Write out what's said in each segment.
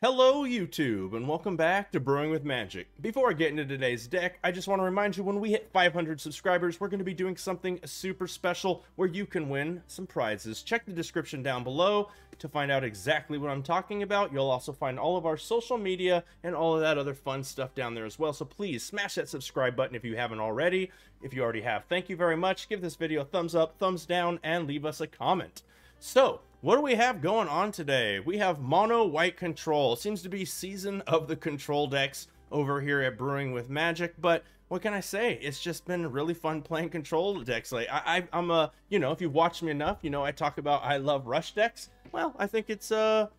Hello YouTube, and welcome back to Brewing with Magic. Before I get into today's deck, I just want to remind you when we hit 500 subscribers, we're going to be doing something super special where you can win some prizes. Check the description down below to find out exactly what I'm talking about. You'll also find all of our social media and all of that other fun stuff down there as well. So please smash that subscribe button if you haven't already. If you already have, thank you very much. Give this video a thumbs up, thumbs down, and leave us a comment. So, what do we have going on today? We have mono white control. It seems to be season of the control decks over here at Brewing with Magic, but what can I say? It's just been really fun playing control decks. Like I'm a, if you've watched me enough, I talk about I love rush decks. Well, I think it's the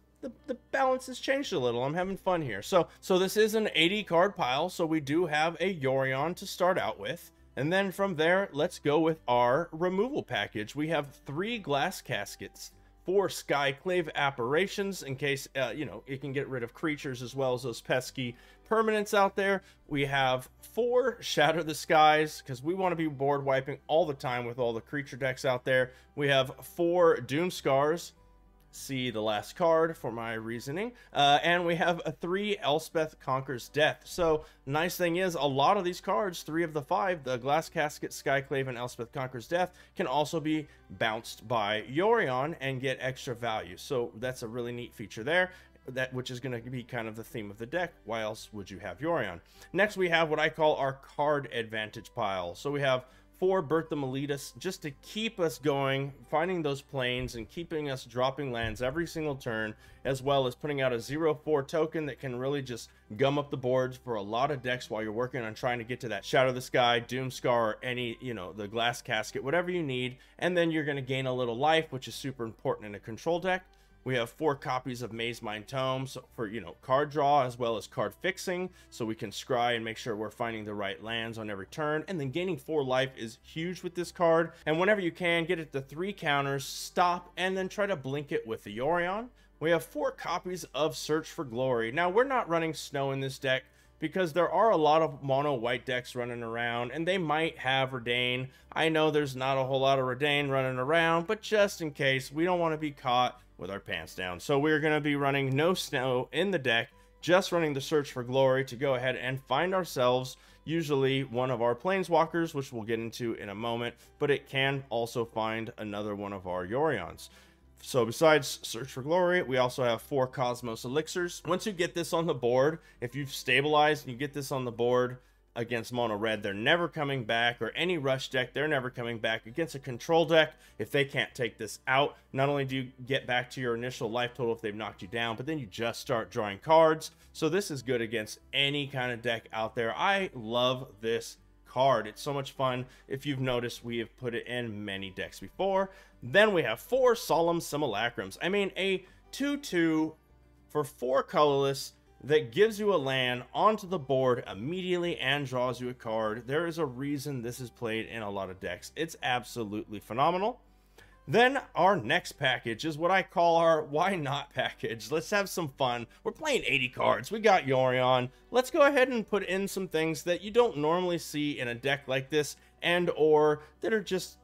balance has changed a little. I'm having fun here. So this is an 80 card pile, so we do have a Yorion to start out with. And then from there, let's go with our removal package. We have 3 glass caskets, 4 Skyclave apparitions in case, it can get rid of creatures as well as those pesky permanents out there. We have 4 Shatter the Skies because we want to be board wiping all the time with all the creature decks out there. We have 4 Doom Scars. See the last card for my reasoning. And we have a 3 Elspeth Conquers Death. So nice thing is a lot of these cards, 3 of the 5, the Glass Casket, Skyclave, and Elspeth Conquers Death, can also be bounced by Yorion and get extra value. So that's a really neat feature there, which is going to be kind of the theme of the deck. Why else would you have Yorion? Next we have what I call our card advantage pile. So we have 4 Bertha Meletus just to keep us going, finding those planes and keeping us dropping lands every single turn, as well as putting out a 0/4 token that can really just gum up the boards for a lot of decks while you're working on trying to get to that Shadow the Sky, Doomscar, or any, the Glass Casket, whatever you need. And then you're going to gain a little life, which is super important in a control deck. We have 4 copies of Maze Mind Tome for, card draw as well as card fixing, so we can scry and make sure we're finding the right lands on every turn. And then gaining 4 life is huge with this card. And whenever you can, get it to 3 counters, stop, and then try to blink it with the Yorion. We have 4 copies of Search for Glory. Now, we're not running Snow in this deck because there are a lot of mono white decks running around, and they might have Redain. I know there's not a whole lot of Redain running around, but just in case, we don't want to be caught with our pants down. So we're going to be running no Snow in the deck, just running the Search for Glory to go ahead and find ourselves usually one of our Planeswalkers, which we'll get into in a moment, but it can also find another one of our Yorions. So besides Search for Glory, we also have 4 Cosmos Elixirs. Once you get this on the board, if you've stabilized and you get this on the board against mono red, they're never coming back, or any rush deck, they're never coming back. Against a control deck, if they can't take this out, not only do you get back to your initial life total if they've knocked you down, but then you just start drawing cards. So this is good against any kind of deck out there. I love this card. It's so much fun. If you've noticed, we have put it in many decks before. Then we have 4 Solemn Simulacrums. I mean, a 2/2 for 4 colorless that gives you a land onto the board immediately and draws you a card. There is a reason this is played in a lot of decks. It's absolutely phenomenal. Then our next package is what I call our why not package. Let's have some fun. We're playing 80 cards. We got Yorion. Let's go ahead and put in some things that you don't normally see in a deck like this, and or that are just,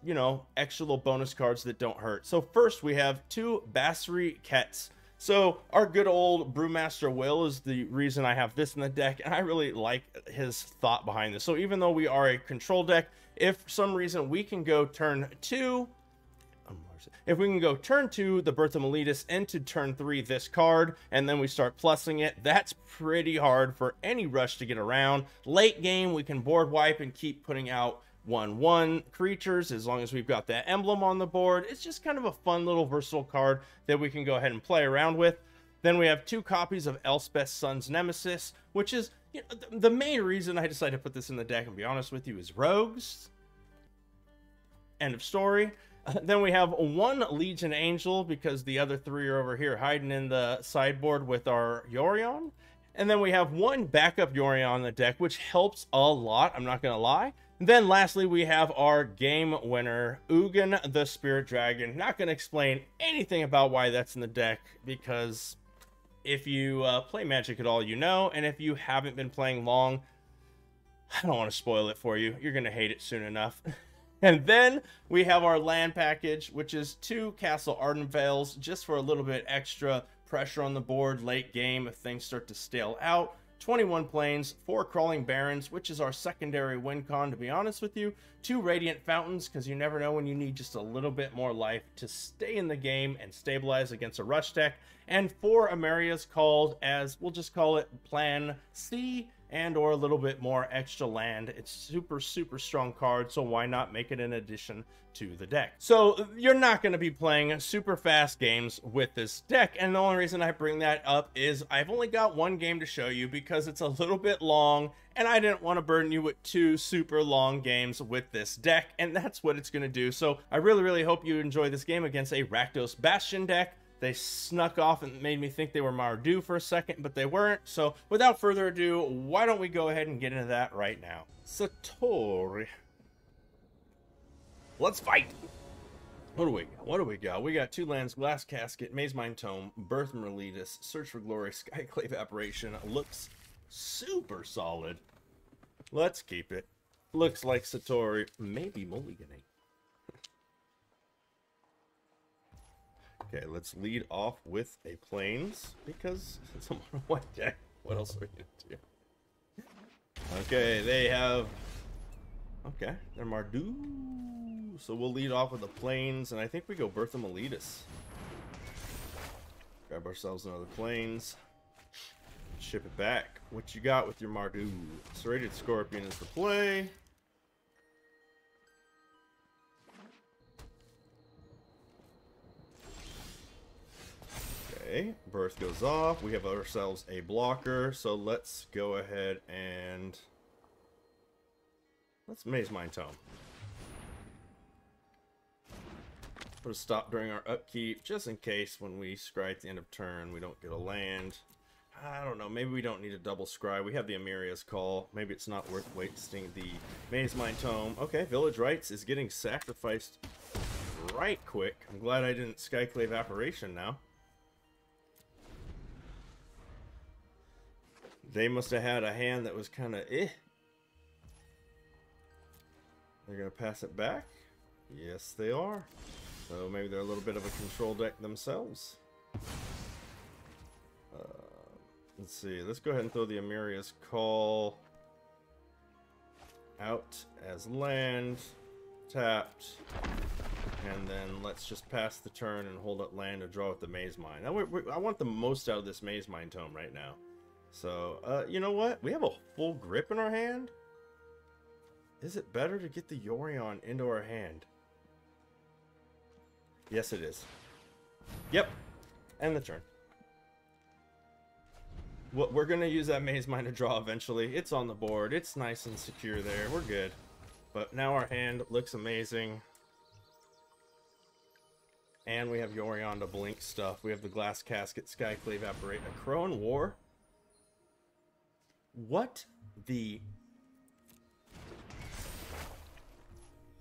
extra little bonus cards that don't hurt. So first we have 2 Basri Kets. So our good old Brewmaster Will is the reason I have this in the deck, and I really like his thought behind this. So even though we are a control deck, if for some reason we can go turn 2, if we can go turn 2 the Bertha Meletus into turn 3 this card, and then we start plussing it, that's pretty hard for any rush to get around. Late game, we can board wipe and keep putting out 1/1 creatures as long as we've got that emblem on the board. It's just kind of a fun little versatile card that we can go ahead and play around with. Then we have 2 copies of Elspeth's Son's Nemesis, which is, the main reason I decided to put this in the deck, and be honest with you, is rogues. End of story. Then we have 1 Legion Angel because the other 3 are over here hiding in the sideboard with our Yorion. And then we have 1 backup Yorion in the deck, which helps a lot, I'm not going to lie. And then lastly, we have our game winner, Ugin the Spirit Dragon. Not going to explain anything about why that's in the deck, because if you play Magic at all, and if you haven't been playing long, I don't want to spoil it for you. You're going to hate it soon enough. And then we have our land package, which is 2 Castle Ardenvales, just for a little bit extra pressure on the board late game if things start to stale out. 21 planes, 4 crawling barons, which is our secondary win con, to be honest with you. 2 radiant fountains, because you never know when you need just a little bit more life to stay in the game and stabilize against a rush deck. And 4 Amerias called as, we'll just call it Plan C, and or a little bit more extra land. It's super strong card, so why not make it an addition to the deck? So you're not going to be playing super fast games with this deck, and the only reason I bring that up is I've only got one game to show you because it's a little bit long, and I didn't want to burden you with 2 super long games with this deck, and that's what it's going to do. So I really hope you enjoy this game against a Rakdos Bastion deck. They snuck off and made me think they were Mardu for a second, but they weren't. So without further ado, why don't we go ahead and get into that right now? Satori. Let's fight. What do we got? What do we got? We got 2 lands, Glass Casket, Maze Mind Tome, Birth Merletus, Search for Glory, Skyclave Apparition. Looks super solid. Let's keep it. Looks like Satori maybe mulliganing. Okay, let's lead off with a plains, because it's a mono white deck. What else are we gonna do? Okay, they have... Okay, they're Mardu. So we'll lead off with the plains, and I think we go Birth of Meletus. Grab ourselves another plains. Ship it back. What you got with your Mardu? Serrated Scorpion is the play. Okay, Birth goes off. We have ourselves a blocker, so let's go ahead and let's Maze Mind Tome. Put a stop during our upkeep, just in case when we scry at the end of turn we don't get a land. I don't know, maybe we don't need a double scry. We have the Amiria's Call. Maybe it's not worth wasting the Maze Mind Tome. Okay, Village Rites is getting sacrificed right quick. I'm glad I didn't Skyclave Apparition now. They must have had a hand that was kind of eh. They're going to pass it back? Yes, they are. So maybe they're a little bit of a control deck themselves. Let's see. Let's go ahead and throw the Amiria's Call out as land. Tapped. And then let's just pass the turn and hold up land to draw with the Maze Mind. Now, I want the most out of this Maze Mind Tome right now. So, you know what? We have a full grip in our hand. Is it better to get the Yorion into our hand? Yes, it is. Yep. End the turn. We're going to use that Maze Mind to draw eventually. It's on the board. It's nice and secure there. We're good. But now our hand looks amazing. And we have Yorion to blink stuff. We have the Glass Casket, Skyclave Apparate, a Crone War. What the...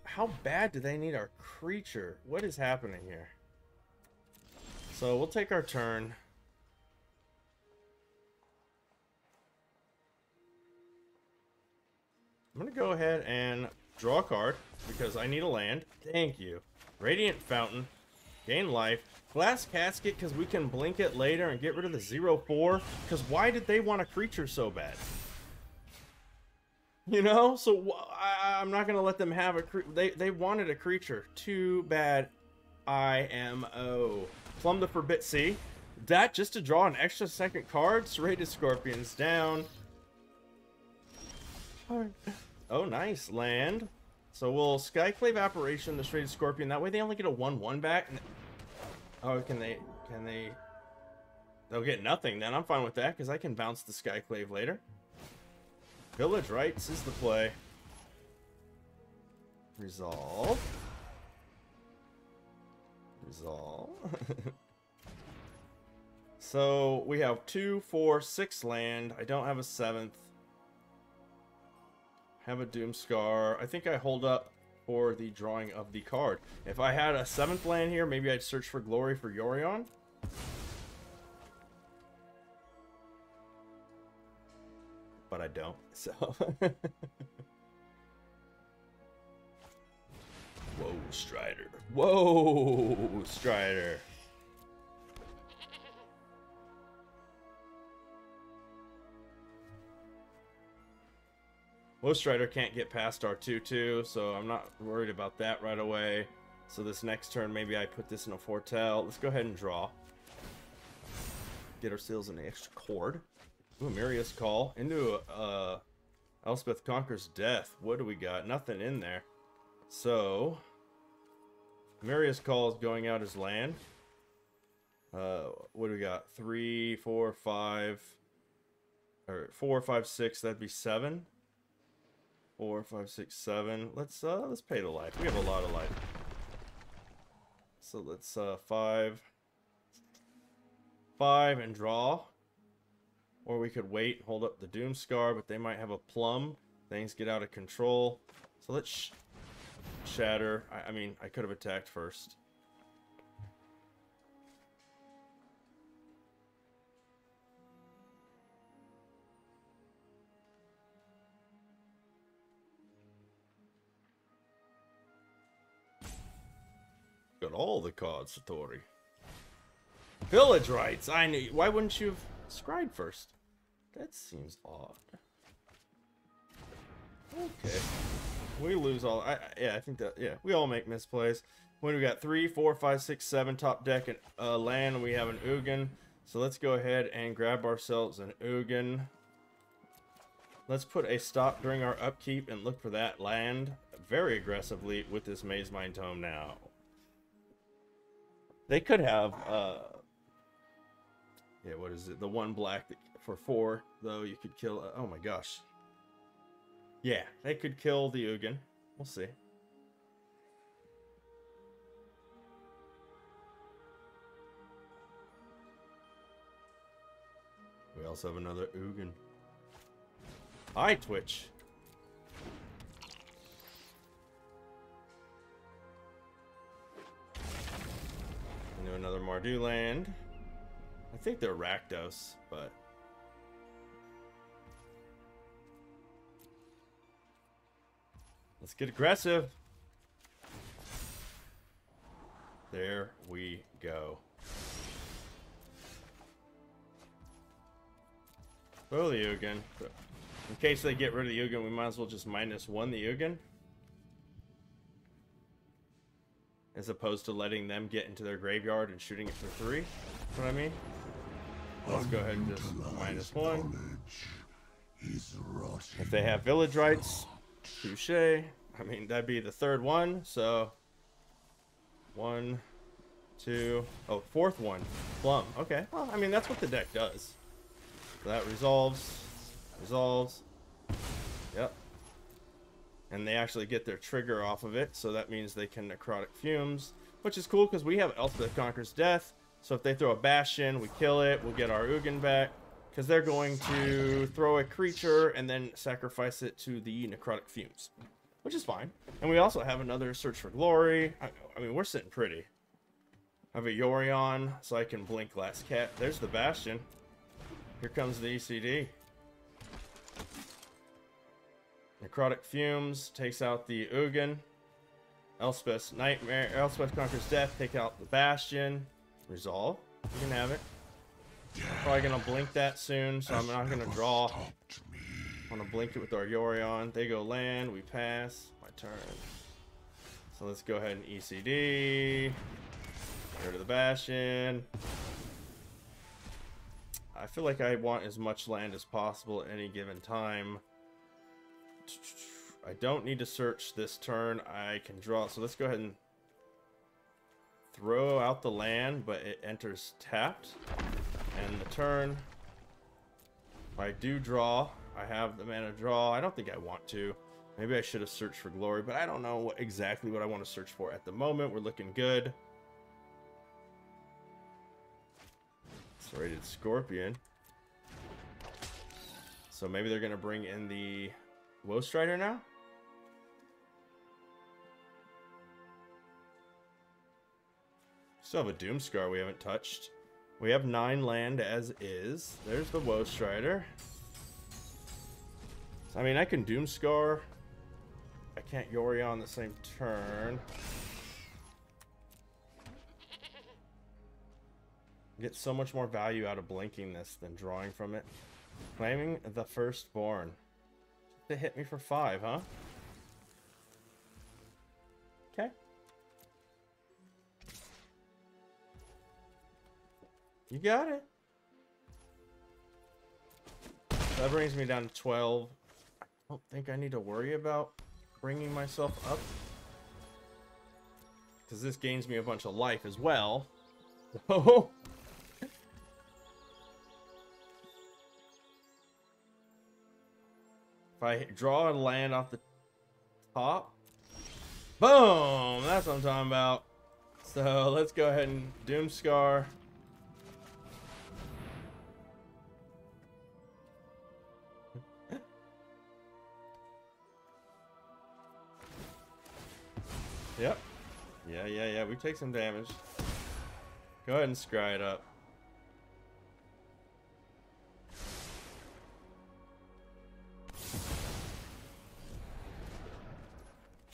How bad do they need our creature? What is happening here? So we'll take our turn. I'm going to go ahead and draw a card because I need a land. Thank you. Radiant Fountain. Gain life. Glass Casket because we can blink it later and get rid of the 0/4. Because why did they want a creature so bad? You know? So I'm not going to let them have a creature. They wanted a creature. Too bad. IMO. Plumb the Forbid. See? That just to draw an extra second card. Serrated Scorpion's down. Oh, nice. Land. So we'll Skyclave Apparition, the Serrated Scorpion. That way they only get a 1/1 back. Oh, can they... They'll get nothing then. I'm fine with that because I can bounce the Skyclave later. Village Rites is the play. Resolve. Resolve. So we have 2, 4, 6 land. I don't have a 7th. Have a Doomscar. I think I hold up for the drawing of the card. If I had a 7th land here, maybe I'd search for Glory for Yorion. But I don't, so... Whoa, Strider. Whoa, Strider. Woe Strider can't get past our 2/2, so I'm not worried about that right away. So this next turn, maybe I put this in a Foretell. Let's go ahead and draw. Get ourselves an extra cord. Ooh, Miria's Call. Into Elspeth Conquers Death. What do we got? Nothing in there. So, Miria's Call is going out as land. What do we got? 3, 4, 5. Or 4, 5, 6. That'd be 7. 4, 5, 6, 7. Let's pay the life. We have a lot of life. So let's 5 and draw. Or we could wait, hold up the Doomscar, but they might have a plum. Things get out of control. So let's shatter. I mean, I could have attacked first. Got all the cards, Satori. Village rights. I knew. Why wouldn't you have scribed first? That seems odd. Okay. We lose all. Yeah, I think that. Yeah, we all make misplays. When we got 3, 4, 5, 6, 7 top deck and land, we have an Ugin. So let's go ahead and grab ourselves an Ugin. Let's put a stop during our upkeep and look for that land very aggressively with this Maze Mind Tome now. They could have, yeah, what is it? The one black that, for 4, though, you could kill, oh my gosh. Yeah, they could kill the Ugin. We'll see. We also have another Ugin. Hi, Twitch. Into another Mardu land. I think they're Rakdos, but let's get aggressive. There we go. Throw the Ugin. In case they get rid of the Ugin, we might as well just -1 the Ugin. As opposed to letting them get into their graveyard and shooting it for 3. You know what I mean? Let's go ahead and just -1. If they have village rights, touche. I mean, that'd be the 3rd one. So 1, 2, oh, 4th one, plum. Okay, well, I mean, that's what the deck does. So that resolves. Yep. And they actually get their trigger off of it, so that means they can Necrotic Fumes, which is cool because we have Elspeth Conquers Death. So if they throw a Bastion, we kill it, we'll get our Ugin back, because they're going to throw a creature and then sacrifice it to the Necrotic Fumes, which is fine. And we also have another Search for Glory. I mean, we're sitting pretty. I have a Yorion, so I can blink Last Cat. There's the Bastion. Here comes the ECD. Necrotic Fumes takes out the Ugin. Elspeth's Nightmare. Elspeth Conquers Death. Take out the Bastion. Resolve. You can have it. Probably gonna blink that soon, so I'm not gonna draw. I'm gonna blink it with our Yorion. They go land. We pass. My turn. So let's go ahead and ECD. Get rid of the Bastion. I feel like I want as much land as possible at any given time. I don't need to search this turn. I can draw. So let's go ahead and throw out the land, but it enters tapped. And the turn, if I do draw, I have the mana draw. I don't think I want to. Maybe I should have searched for Glory, but I don't know exactly what I want to search for at the moment. We're looking good. Serrated Scorpion. So maybe they're going to bring in the Woe Strider now? Still have a Doomscar we haven't touched. We have 9 land as is. There's the Woe Strider. So, I mean, I can Doomscar. I can't Yorion on the same turn. Get so much more value out of blinking this than drawing from it. Claiming the Firstborn. to hit me for 5, huh? Okay. You got it. That brings me down to 12. I don't think I need to worry about bringing myself up, because this gains me a bunch of life as well. Oh. If I draw a land off the top, boom! That's what I'm talking about. So let's go ahead and Doomscar. Yep. Yeah. We take some damage. Go ahead and scry it up.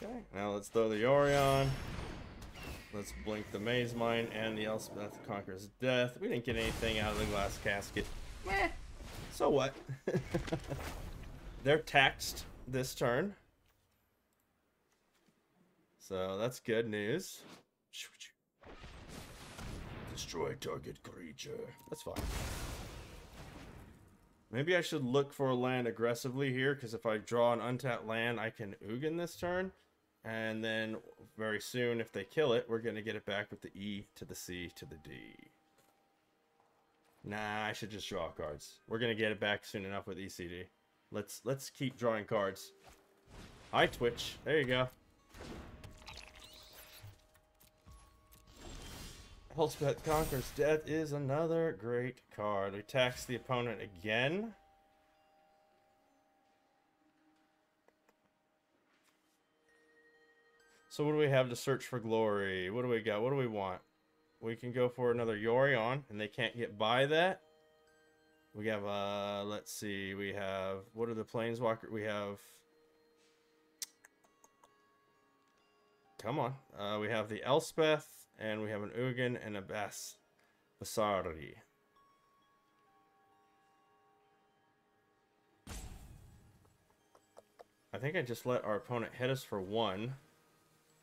Okay, now let's throw the Yorion. Let's blink the Maze Mine and the Elspeth Conquers Death. We didn't get anything out of the glass casket. Eh, so what? They're taxed this turn. So that's good news. Destroy target creature. That's fine. Maybe I should look for a land aggressively here, because if I draw an untapped land, I can Ugin this turn. And then very soon, if they kill it, we're going to get it back with the E to the C to the D. Nah, I should just draw cards. We're going to get it back soon enough with ECD. Let's keep drawing cards. Hi, Twitch. There you go. Elspeth Conquers Death is another great card. We tax the opponent again. So what do we have to search for glory? What do we got? What do we want? We can go for another Yorion, and they can't get by that. We have, let's see, we have, what are the Planeswalkers? We have, come on. We have the Elspeth, and we have an Ugin and a Basari. I think I just let our opponent hit us for 1.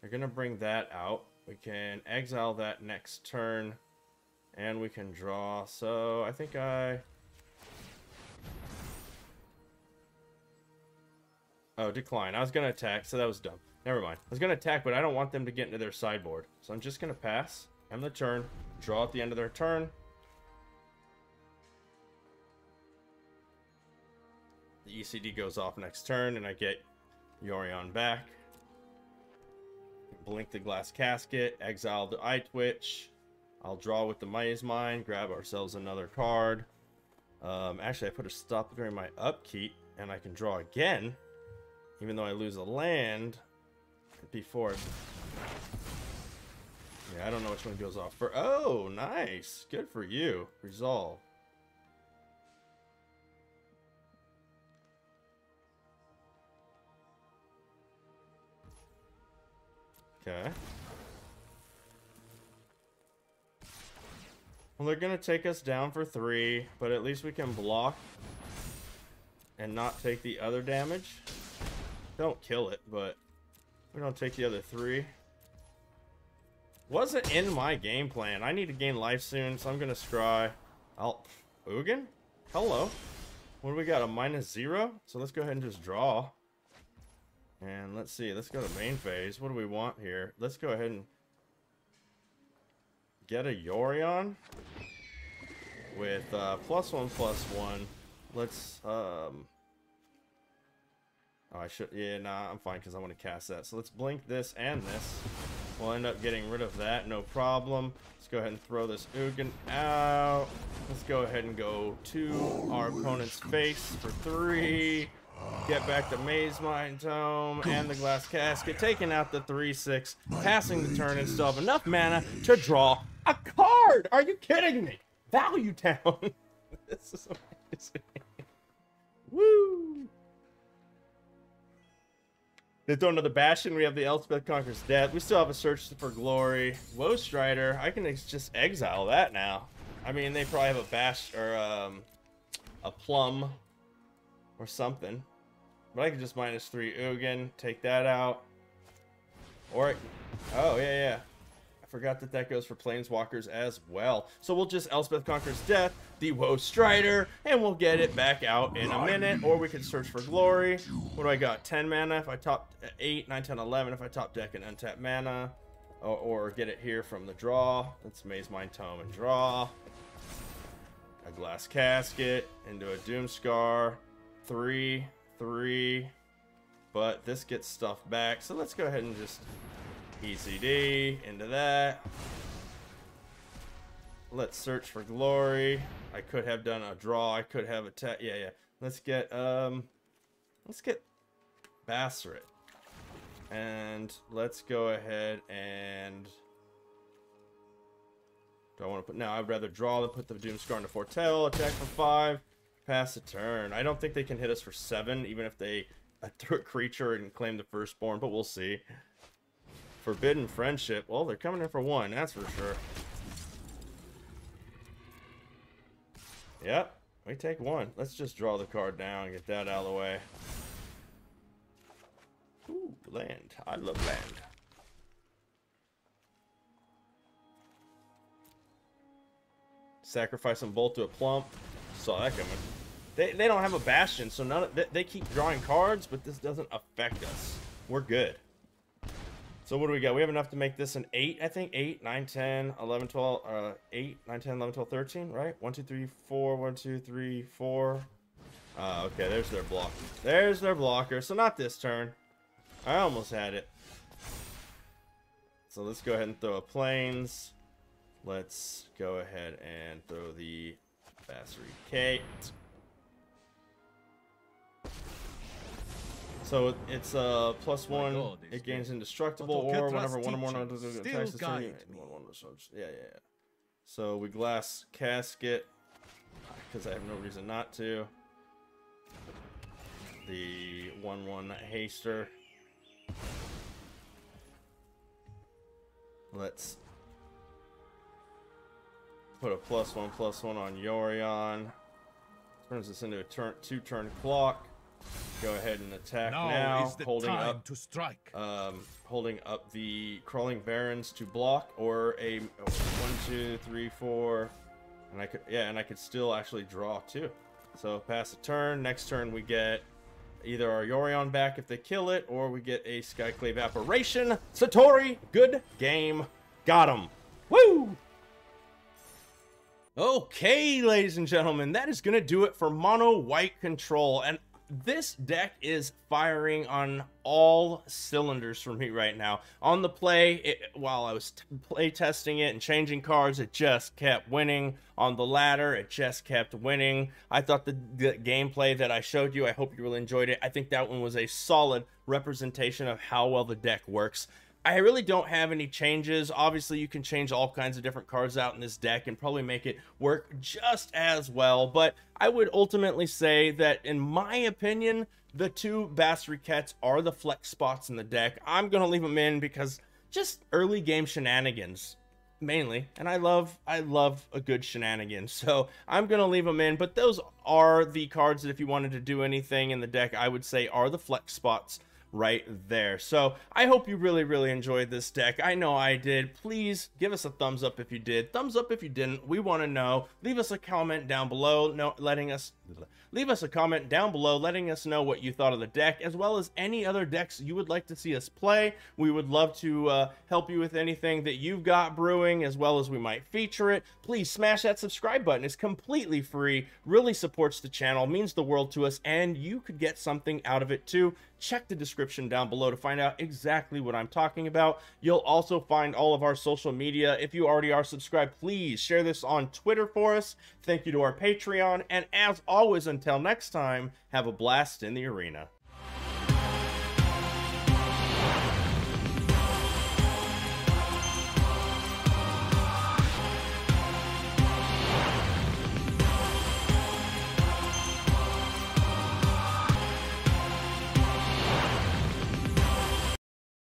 They're going to bring that out. We can exile that next turn, and we can draw. So I think oh, decline. I was going to attack, so that was dumb. Never mind. I was going to attack, but I don't want them to get into their sideboard. So I'm just going to pass. End the turn. Draw at the end of their turn. The ECD goes off next turn, and I get Yorion back. Blink the glass casket. Exile the Eye Twitch. I'll draw with the Maze Mine. Grab ourselves another card. Actually, I put a stop during my upkeep, and I can draw again. Even though I lose a land before. Yeah, I don't know which one goes off for. Oh, nice. Good for you. Resolve. Okay. Well, they're going to take us down for 3, but at least we can block and not take the other damage. Don't kill it, but we don't take the other 3. Wasn't in my game plan. I need to gain life soon, so I'm going to scry. Ugin? Hello. What do we got? A -0? So let's go ahead and just draw. And let's see. Let's go to main phase. What do we want here? Let's go ahead and get a Yorion with +1/+1. Let's oh, I should, yeah, nah, I'm fine because I want to cast that. So let's blink this and this. We'll end up getting rid of that, no problem. Let's go ahead and throw this Ugin out. Let's go ahead and go to our opponent's face for 3. Get back to Maze Mine Tome and the Glass Casket, taking out the 3/6, passing the turn, and still have enough mana to draw a card. Are you kidding me? Value Town. This is amazing. Woo! They throw another Bastion. We have the Elspeth Conquers Death. We still have a Search for Glory. Woe Strider. I can just exile that now. I mean, they probably have a Bash or a Plum or something. But I could just -3 Ugin, take that out. Or, oh, yeah. I forgot that that goes for Planeswalkers as well. So we'll just Elspeth Conquers Death, the Woe Strider, and we'll get it back out in a minute. Or we can search for Glory. What do I got? 10 mana if I top 8, 9, 10, 11 if I top deck and untap mana. Or get it here from the draw. Let's Maze Mind Tome and draw. A Glass Casket into a Doomscar. 3, 3. But this gets stuff back. So let's go ahead and just ECD into that. Let's search for Glory. I could have done a draw. I could have a yeah. Let's get Bassaret. And let's go ahead and do I want to put no, I'd rather draw than put the Doomscar into Foretell, attack for 5, pass a turn. I don't think they can hit us for 7, even if they threw a creature and claim the firstborn, but we'll see. Forbidden Friendship. Well, they're coming in for 1, that's for sure. Yep, we take 1. Let's just draw the card down and get that out of the way. Ooh, land. I love land. Sacrifice and bolt to a plump. Saw that coming. They don't have a bastion, so none of they keep drawing cards, but this doesn't affect us. We're good. So what do we got? We have enough to make this an 8, I think. 8, 9, 10, 11, 12, 8, 9, 10, 11, 12, 13, right? 1, 2, 3, 4, 1, 2, 3, 4. Okay, there's their block. There's their blocker. So not this turn. I almost had it. So let's go ahead and throw a Plains. Let's go ahead and throw the Bassaret. So it's +1. It gains indestructible, or whenever one or more attacks the turn. Yeah. So we Glass Casket because I have no reason not to. The 1/1 Haster. Let's put a +1/+1 on Yorion. Turns us into a 2-turn clock. Go ahead and attack now. Holding up to strike. Holding up the Crawling Barrens to block, or a 1, 2, 3, 4, and I could still actually draw too. So pass a turn. Next turn we get either our Yorion back if they kill it, or we get a Skyclave Apparition. Satori, good game. Got him. Woo! Okay, ladies and gentlemen, that is going to do it for Mono White Control. And this deck is firing on all cylinders for me right now. On the play, while I was play testing it and changing cards, it just kept winning. On the ladder, it just kept winning. I thought the gameplay that I showed you, I hope you really enjoyed it. I think that one was a solid representation of how well the deck works. I really don't have any changes. Obviously, you can change all kinds of different cards out in this deck and probably make it work just as well. But I would ultimately say that, in my opinion, the 2 Bassaret are the flex spots in the deck. I'm going to leave them in because just early game shenanigans, mainly. And I love a good shenanigan. So I'm going to leave them in. But those are the cards that, if you wanted to do anything in the deck, I would say are the flex spots right there. So I hope you really enjoyed this deck. I know I did. Please give us a thumbs up if you did, thumbs up if you didn't. We want to know. Leave us a comment down below leave us a comment down below letting us know what you thought of the deck, as well as any other decks you would like to see us play. We would love to help you with anything that you've got brewing, as well as we might feature it. Please smash that subscribe button. It's completely free, really supports the channel, means the world to us, and you could get something out of it too. Check the description down below to find out exactly what I'm talking about. You'll also find all of our social media. If you already are subscribed, please share this on Twitter for us. Thank you to our Patreon, and as always, until next time, have a blast in the arena.